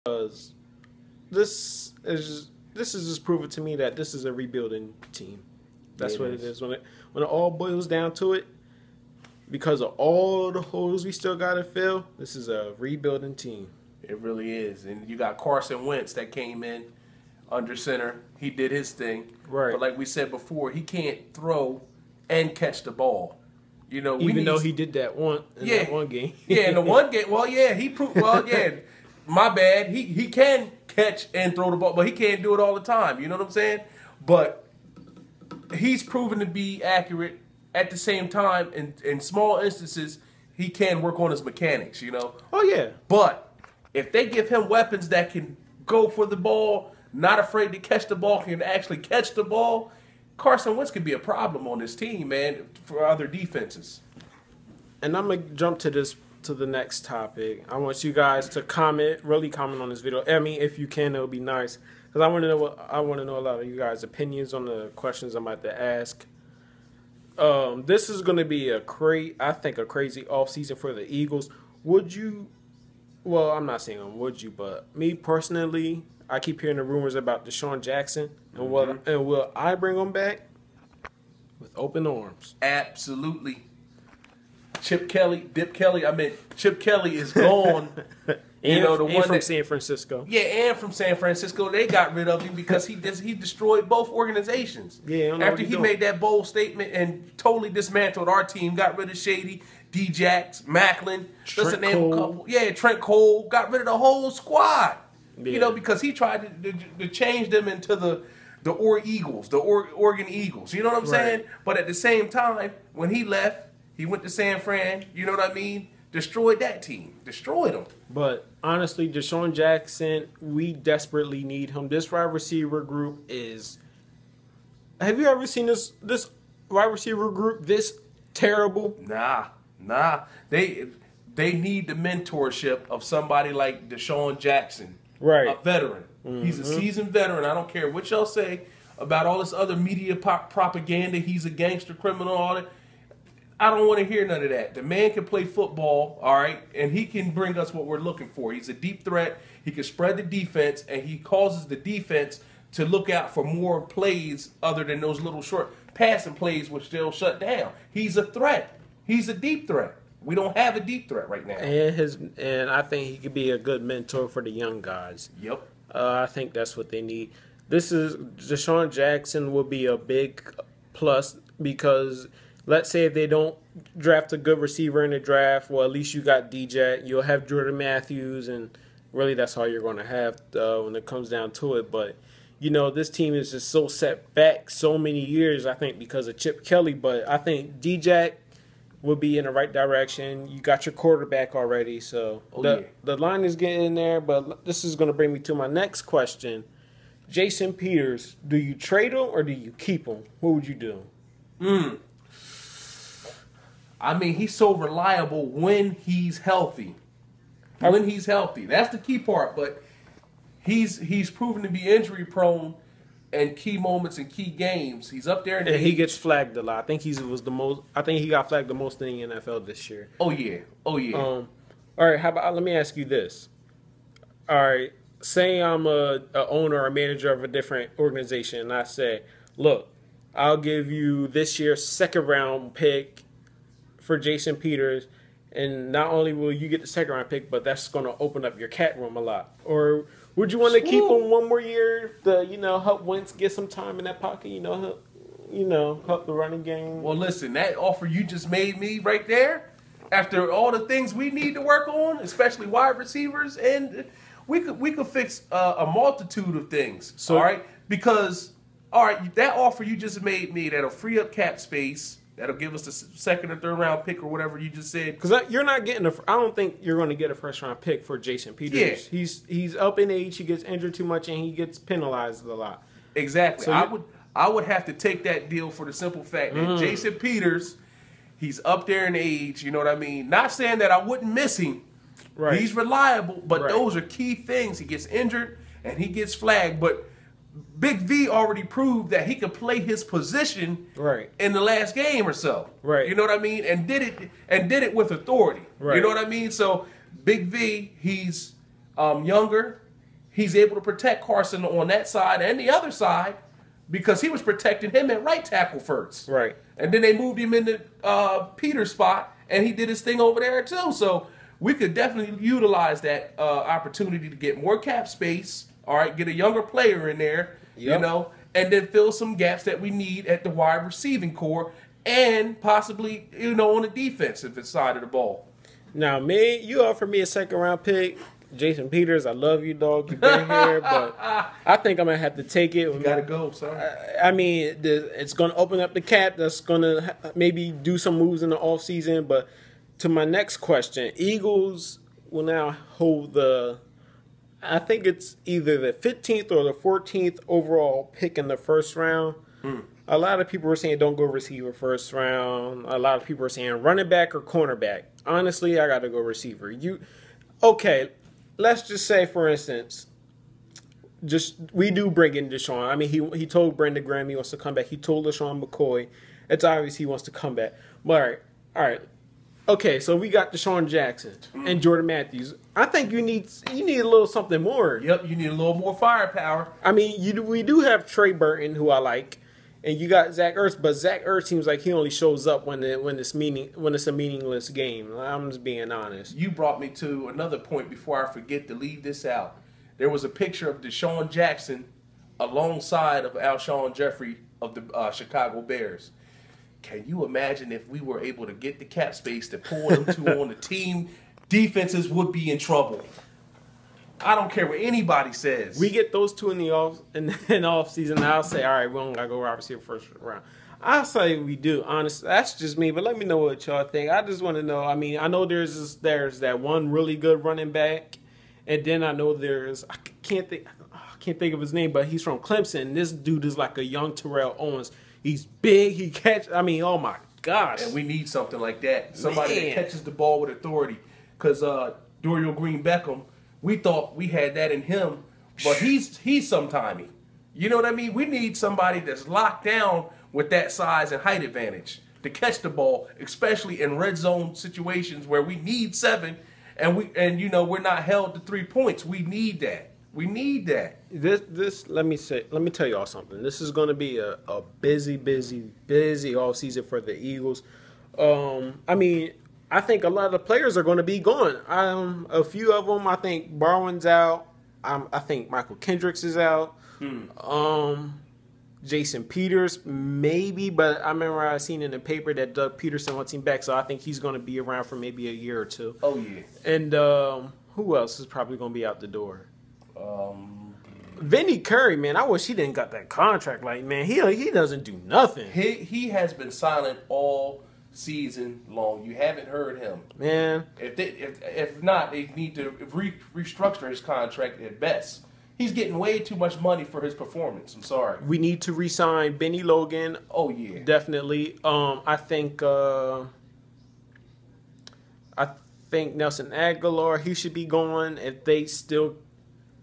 because this is just proving to me that this is a rebuilding team. That's what it is. When it all boils down to it, because of all the holes we still got to fill, this is a rebuilding team. It really is. And you got Carson Wentz that came in under center. He did his thing. Right. But like we said before, he can't throw and catch the ball. You know, even though he did that that one game. Yeah, in the one game. Well, yeah, he proved. Well, yeah, my bad. He can catch and throw the ball, but he can't do it all the time. You know what I'm saying? But he's proven to be accurate. At the same time, in small instances, he can work on his mechanics. You know. Oh yeah. But if they give him weapons that can go for the ball, not afraid to catch the ball, can actually catch the ball, Carson Wentz could be a problem on this team, man, for other defenses. And I'm going to jump to the next topic. I want you guys to really comment on this video. I mean, if you can, it would be nice. Because I want to know a lot of you guys' opinions on the questions I'm about to ask. This is going to be a crazy offseason for the Eagles. Well, I'm not saying would you, but me personally, I keep hearing the rumors about DeSean Jackson, and will I bring him back with open arms? Absolutely. Chip Kelly is gone. The one from San Francisco. Yeah, and from San Francisco, they got rid of him because he destroyed both organizations. Yeah, after he made that bold statement and totally dismantled our team, got rid of Shady, D-Jax, Macklin, Trent Cole. A couple. Yeah, Trent Cole, got rid of the whole squad. Yeah. You know, because he tried to change them into the Oregon Eagles. You know what I'm saying? But at the same time, when he left, he went to San Fran. You know what I mean? Destroyed that team. Destroyed them. But honestly, DeSean Jackson, we desperately need him. This wide receiver group is... Have you ever seen this wide receiver group this terrible? Nah. They need the mentorship of somebody like DeSean Jackson. Right. A veteran. Mm-hmm. He's a seasoned veteran. I don't care what y'all say about all this other media propaganda. He's a gangster criminal, all that. I don't want to hear none of that. The man can play football, all right, and he can bring us what we're looking for. He's a deep threat. He can spread the defense, and he causes the defense to look out for more plays other than those little short passing plays which they'll shut down. He's a threat. He's a deep threat. We don't have a deep threat right now. And I think he could be a good mentor for the young guys. Yep. I think that's what they need. DeSean Jackson will be a big plus because let's say if they don't draft a good receiver in the draft, well, at least you got DJ. You'll have Jordan Matthews, and really that's all you're going to have when it comes down to it. But, this team is just so set back so many years, I think, because of Chip Kelly. But I think DJ will be in the right direction. You got your quarterback already, so the line is getting there. But this is going to bring me to my next question. Jason Peters, do you trade him or do you keep him? What would you do? I mean, he's so reliable when he's healthy. When he's healthy. That's the key part. But he's proven to be injury prone in key moments and key games. He's up there in he gets flagged a lot. I think he got flagged the most in the NFL this year. Oh yeah. All right, how about let me ask you this. All right, say I'm a owner or a manager of a different organization, and I say, look, I'll give you this year's second round pick for Jason Peters, and not only will you get the second round pick, but that's going to open up your cat room a lot. Or would you want to keep him one more year to help Wentz get some time in that pocket? Help the running game. Well, listen, that offer you just made me right there. After all the things we need to work on, especially wide receivers, and we could fix a multitude of things. So, all right, because that offer you just made me that'll free up cap space. That'll give us the second or third round pick or whatever you just said. Because you're not getting I don't think you're going to get a first round pick for Jason Peters. Yeah. He's up in age. He gets injured too much, and he gets penalized a lot. Exactly. So I would have to take that deal for the simple fact that Jason Peters, he's up there in age. You know what I mean? Not saying that I wouldn't miss him. Right. He's reliable, but those are key things. He gets injured and he gets flagged, but Big V already proved that he could play his position in the last game or so. Right. You know what I mean? And did it with authority. Right. You know what I mean? So Big V, he's younger. he's able to protect Carson on that side and the other side because he was protecting him at right tackle first. Right. And then they moved him into Peter's spot, and he did his thing over there too. So we could definitely utilize that opportunity to get more cap space. All right, get a younger player in there, you know, and then fill some gaps that we need at the wide receiving core and possibly, you know, on the defensive side of the ball. Now, me, you offered me a second-round pick. Jason Peters, I love you, dog. You've been here, but I think I'm going to have to take it. You got to go, son. I mean, it's going to open up the cap. That's going to maybe do some moves in the offseason. But to my next question, Eagles will now hold I think it's either the 15th or the 14th overall pick in the first round. A lot of people were saying don't go receiver first round. A lot of people were saying running back or cornerback. Honestly, I got to go receiver. Okay, let's just say, for instance, we do bring in Deshaun. I mean, he told Brandon Graham he wants to come back. He told LaShawn McCoy. It's obvious he wants to come back. But all right. Okay, so we got Deshaun Jackson and Jordan Matthews. I think you need a little something more. Yep, you need a little more firepower. I mean, we do have Trey Burton, who I like, and you got Zach Ertz, but Zach Ertz seems like he only shows up when it's a meaningless game. I'm just being honest. You brought me to another point before I forget to leave this out. There was a picture of Deshaun Jackson alongside of Alshon Jeffrey of the Chicago Bears. Can you imagine if we were able to get the cap space to pull them two on the team? Defenses would be in trouble. I don't care what anybody says. We get those two in the off season. I'll say, all right, we don't gotta go wide receiver first round. I'll say we do. Honestly, that's just me. But let me know what y'all think. I just want to know. I mean, I know there's that one really good running back, and then I know I can't think of his name, but he's from Clemson. This dude is like a young Terrell Owens. He's big. He I mean, oh my gosh. And we need something like that. Somebody that catches the ball with authority. Because Dorial Green-Beckham, we thought we had that in him, but he's sometimey. You know what I mean? We need somebody that's locked down with that size and height advantage to catch the ball, especially in red zone situations where we need 7 and you know we're not held to 3 points. We need that. We need that. Let me tell y'all something. This is going to be a busy off season for the Eagles. I mean, I think a lot of the players are going to be gone. A few of them, I think Barwin's out. I think Michael Kendricks is out. Jason Peters, maybe, but I remember I seen in the paper that Doug Peterson wants him back, so I think he's going to be around for maybe a year or two. Oh, yeah. And who else is probably going to be out the door? Vinny Curry, man, I wish he didn't got that contract. Like, man, he doesn't do nothing. He has been silent all season long. You haven't heard him, man. If not, they need to restructure his contract at best. He's getting way too much money for his performance. I'm sorry. We need to re-sign Benny Logan. Oh yeah, definitely. I think Nelson Aguilar, he should be going if they still.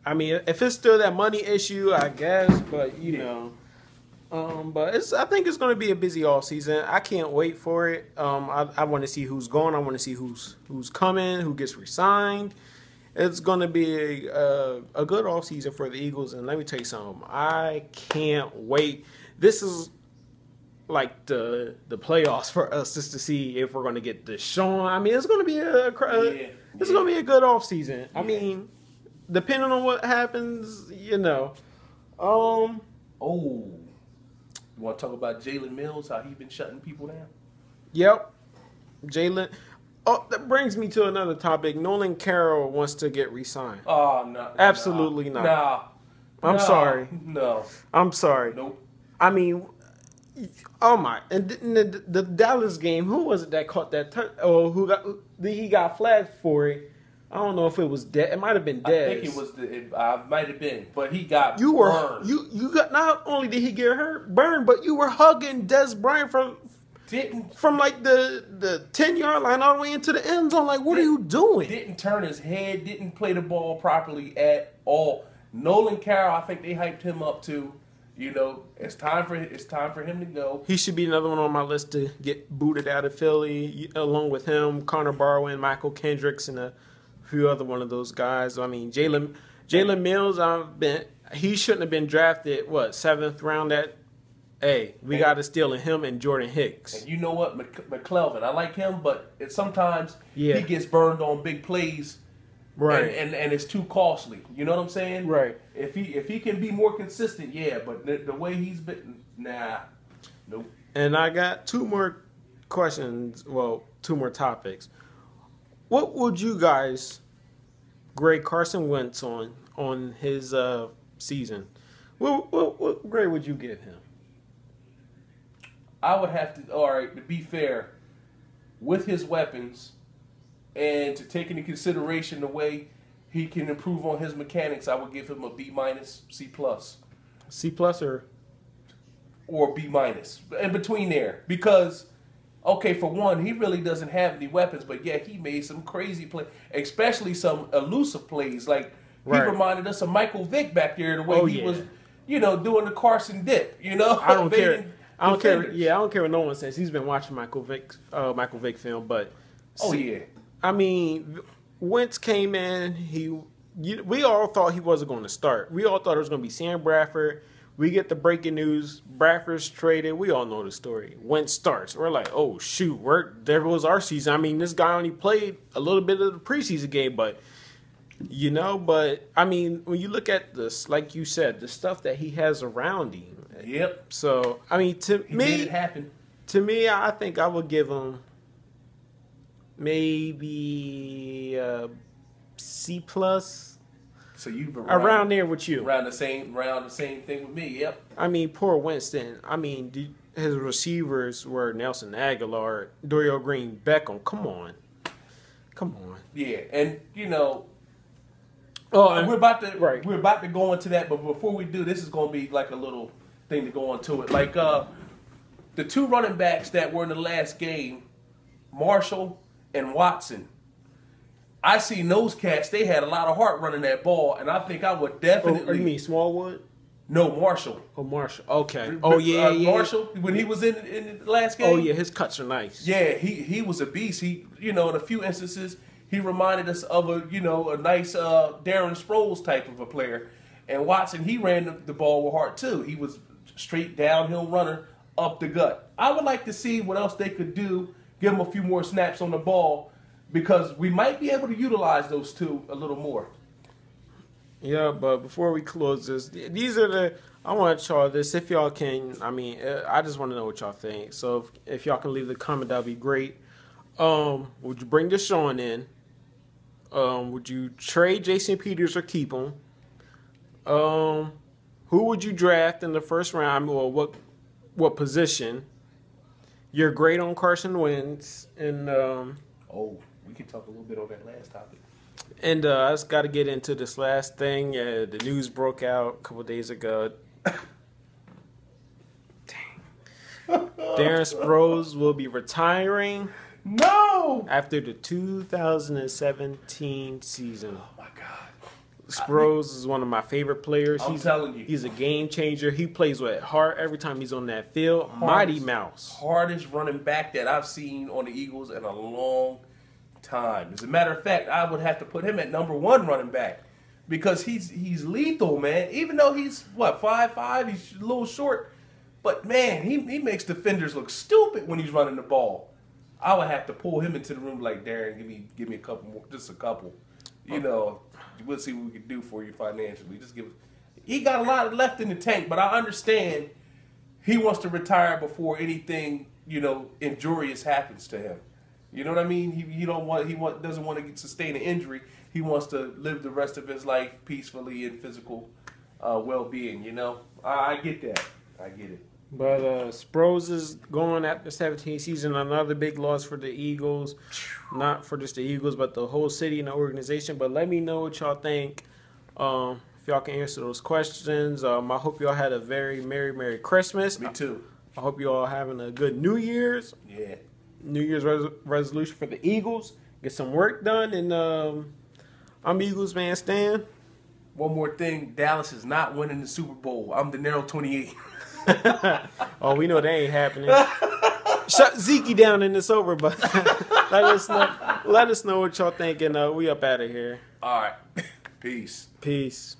I mean, if it's still that money issue, I guess, but you know. But I think it's going to be a busy all season. I can't wait for it. I want to see who's going. I want to see who's coming, who gets re-signed. It's going to be a good off season for the Eagles. And let me tell you something. I can't wait. This is like the playoffs for us, just to see if we're going to get Deshaun. I mean, it's going to be it's going to be a good off season. I mean, depending on what happens, you know. You want to talk about Jalen Mills, how he been shutting people down? Yep. Jalen. Oh, that brings me to another topic. Nolan Carroll wants to get re-signed. Oh, no. Absolutely not. Nah. I'm sorry. No. I'm sorry. Nope. I mean, oh my. And the Dallas game, who was it that caught that he got flagged for it? I don't know if it was Dez. It might have been Dez. I think it was might have been, but he got burned. You got, not only did he get burned, but you were hugging Dez Bryant from like the 10-yard line all the way into the end zone. Like, what are you doing? Didn't turn his head. Didn't play the ball properly at all. Nolan Carroll, I think they hyped him up too. You know, it's time for him to go. He should be another one on my list to get booted out of Philly, along with him, Connor Barwin, Michael Kendricks, and a few other one of those guys. I mean, Jalen Jalen Mills, he shouldn't have been drafted. What, 7th round? We got to steal him and Jordan Hicks. And you know what, McClellan, I like him, but sometimes Yeah. he gets burned on big plays. Right. And it's too costly. You know what I'm saying? Right. If he can be more consistent, yeah. But the way he's been, nah, nope. And I got 2 more questions. Well, 2 more topics. What would you guys grade Carson Wentz on his season? What grade would you give him? I would have to. All right, to be fair, with his weapons. And to take into consideration the way he can improve on his mechanics, I would give him a B-, C+. C+ or B-, in between there. Because, okay, for one, he really doesn't have any weapons, but yeah, he made some crazy plays, especially some elusive plays. Like, he reminded us of Michael Vick back there, the way he was, doing the Carson dip, I don't care. I don't care. Yeah, I don't care what no one says. He's been watching Michael Vick film, but yeah. I mean, Wentz came in. We all thought he wasn't going to start. We all thought it was going to be Sam Bradford. We get the breaking news. Bradford's traded. We all know the story. Wentz starts. We're like, oh, shoot. There was our season. I mean, this guy only played a little bit of the preseason game, but, I mean, when you look at this, like you said, the stuff that he has around him. Yep. So, I mean, he made it happen. To me, I think I would give him maybe C+. So you around there with you. Around the same thing with me. Yep. I mean, poor Winston. I mean, his receivers were Nelson Aguilar, Dorial Green, Beckham. Come on. Yeah, and and we're about to go into that, but before we do, this is going to be like a little thing to go into it. Like the 2 running backs that were in the last game, Marshall and Watson. I seen those cats. They had a lot of heart running that ball, and I think I would definitely. You mean Smallwood? No, Marshall. Oh, Marshall. Okay. Yeah. Marshall, when he was in the last game. Oh yeah, his cuts are nice. Yeah, he was a beast. He, in a few instances, he reminded us of a nice Darren Sproles type of a player. And Watson, he ran the ball with heart too. He was straight downhill runner up the gut. I would like to see what else they could do. Give him a few more snaps on the ball, because we might be able to utilize those 2 a little more. Yeah, but before we close this, I want to y'all this. If y'all can, I just want to know what y'all think. So if y'all can leave the comment, that'd be great. Would you bring Deshaun in? Would you trade Jason Peters or keep him? Who would you draft in the first round, or what position? You're great on Carson Wentz, and we can talk a little bit on that last topic. And I just got to get into this last thing. The news broke out a couple days ago. Dang. Darren Sproles will be retiring. No! After the 2017 season. Oh my God. Sproles is one of my favorite players. I'm telling you. He's a game changer. He plays with heart every time he's on that field. Mighty Mouse. Hardest running back that I've seen on the Eagles in a long time. As a matter of fact, I would have to put him at number 1 running back, because he's lethal, man. Even though he's 5'5", he's a little short, but man, he makes defenders look stupid when he's running the ball. I would have to pull him into the room like, Darren, give me a couple more, just a couple. We'll see what we can do for you financially. He got a lot left in the tank, but I understand he wants to retire before anything, injurious happens to him. You know what I mean? He doesn't want to sustain an injury. He wants to live the rest of his life peacefully in physical well-being. I get that. I get it. But Sproles is going after the 17th season. Another big loss for the Eagles. Not for just the Eagles, but the whole city and the organization. But let me know what y'all think. If y'all can answer those questions. I hope y'all had a very Merry Christmas. Me too. I hope you all having a good New Year's. Yeah. New Year's resolution for the Eagles. Get some work done. And I'm Eagles man Stan. One more thing. Dallas is not winning the Super Bowl. I'm De Niro 28. Oh, we know that ain't happening. Shut Zeke down and it's over, but let us know what y'all think, and we up out of here. All right. Peace. Peace.